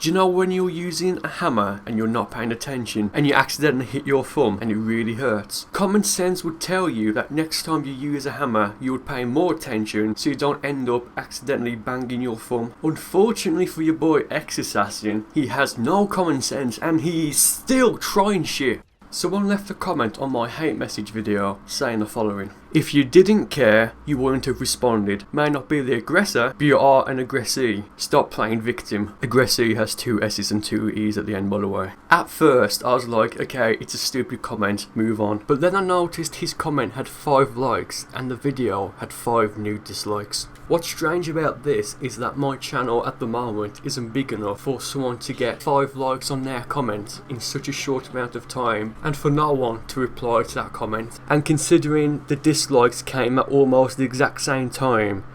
Do you know when you're using a hammer and you're not paying attention and you accidentally hit your thumb and it really hurts? Common sense would tell you that next time you use a hammer you would pay more attention so you don't end up accidentally banging your thumb. Unfortunately for your boy XAssassin, he has no common sense and he's still trying shit. Someone left a comment on my hate message video saying the following: if you didn't care, you wouldn't have responded. May not be the aggressor, but you are an aggressee. Stop playing victim. Aggressee has 2 S's and 2 E's at the end, by the way. At first, I was like, okay, it's a stupid comment, move on. But then I noticed his comment had 5 likes and the video had 5 new dislikes. What's strange about this is that my channel at the moment isn't big enough for someone to get 5 likes on their comment in such a short amount of time and for no one to reply to that comment. And considering the dislikes came at almost the exact same time,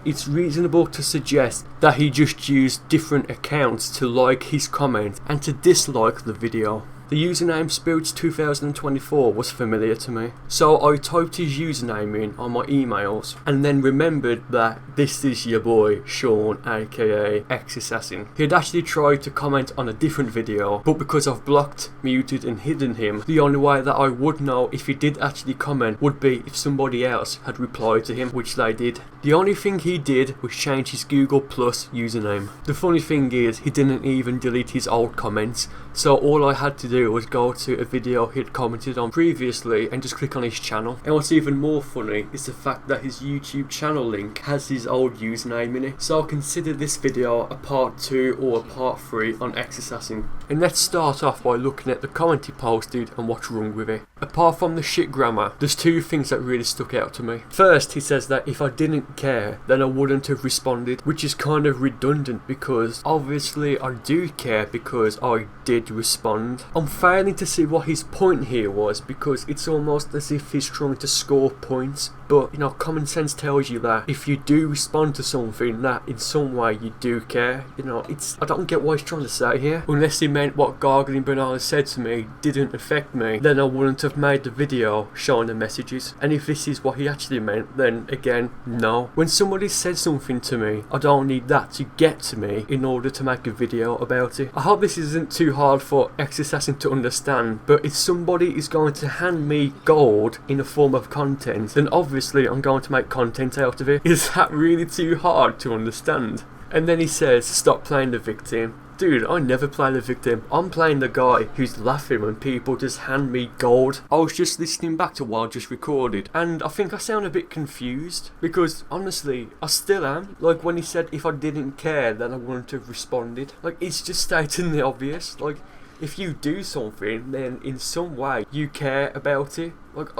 it's reasonable to suggest that he just used different accounts to like his comment and to dislike the video. The username Spirits2024 was familiar to me, so I typed his username in on my emails and then remembered that this is your boy Sean, aka XAssassin. He had actually tried to comment on a different video, but because I've blocked, muted and hidden him, the only way that I would know if he did actually comment would be if somebody else had replied to him, which they did. The only thing he did was change his Google Plus username. The funny thing is, he didn't even delete his old comments, so all I had to do was go to a video he'd commented on previously and just click on his channel. And what's even more funny is the fact that his YouTube channel link has his old username in it. So consider this video a part 2 or a part 3 on XAssassin. And let's start off by looking at the comment he posted and what's wrong with it. Apart from the shit grammar, there's 2 things that really stuck out to me. First, he says that if I didn't care, then I wouldn't have responded, which is kind of redundant because obviously I do care because I did respond. I'm failing to see what his point here was because it's almost as if he's trying to score points. But, you know, common sense tells you that if you do respond to something, that in some way you do care. You know, I don't get what he's trying to say here. Unless he meant what Gargling Banana said to me didn't affect me, then I wouldn't have made the video showing the messages. And if this is what he actually meant, then again, no. When somebody says something to me, I don't need that to get to me in order to make a video about it. I hope this isn't too hard for XAssassin to understand, but if somebody is going to hand me gold in a form of content, then obviously I'm going to make content out of it. Is that really too hard to understand? And then he says, stop playing the victim. Dude, I never play the victim. I'm playing the guy who's laughing when people just hand me gold. I was just listening back to what I just recorded and I think I sound a bit confused because honestly, I still am. Like when he said if I didn't care then I wouldn't have responded. Like it's just stating the obvious. Like if you do something then in some way you care about it. Like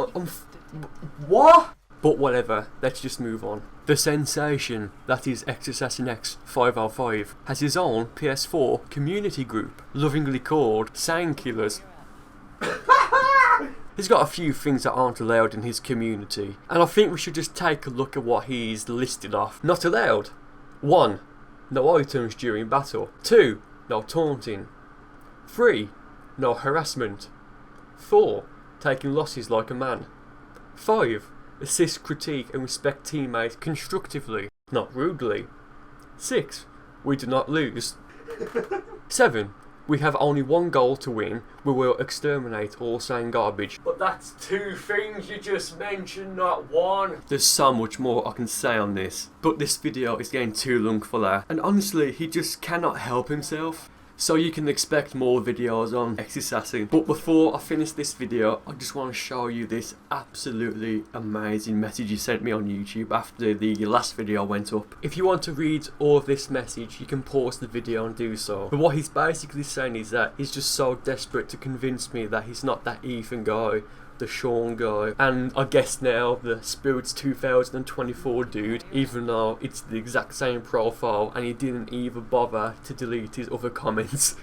what? But whatever, let's just move on. The sensation that is XAssassinX505 has his own PS4 community group, lovingly called Saiyan Killers. He's got a few things that aren't allowed in his community, and I think we should just take a look at what he's listed off. Not allowed. 1. No items during battle. 2. No taunting. 3. No harassment. 4. Taking losses like a man. 5. Assist, critique and respect teammates constructively, not rudely. 6. We do not lose. 7. We have only one goal to win. We will exterminate all Saiyan garbage. But that's 2 things you just mentioned, not 1. There's so much more I can say on this, but this video is getting too long for that. And honestly, he just cannot help himself. So you can expect more videos on XAssassin. But before I finish this video, I just want to show you this absolutely amazing message he sent me on YouTube after the last video went up. If you want to read all of this message, you can pause the video and do so. But what he's basically saying is that he's just so desperate to convince me that he's not that Ethan guy, the Sean guy, and I guess now the Spirits2024 dude, even though it's the exact same profile and he didn't even bother to delete his other comments.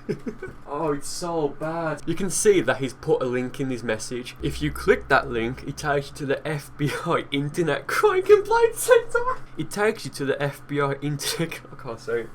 Oh, it's so bad. You can see that he's put a link in his message. If you click that link, it takes you to the F.B.I. Internet Crime Complaint Center. It takes you to the F.B.I. Internet...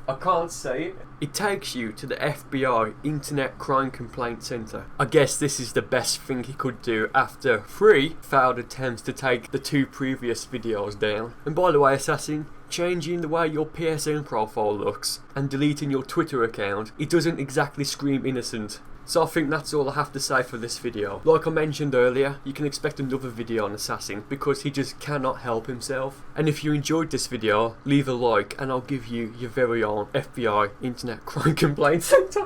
I can't say it. It takes you to the F.B.I. Internet Crime Complaint Center. I guess this is the best thing he could do after 3 failed attempts to take the 2 previous videos down. And by the way, Assassin, changing the way your PSN profile looks and deleting your Twitter account, it doesn't exactly scream innocent. So I think that's all I have to say for this video. Like I mentioned earlier, you can expect another video on Assassin because he just cannot help himself. And if you enjoyed this video, leave a like and I'll give you your very own FBI Internet Crime Complaint Centre.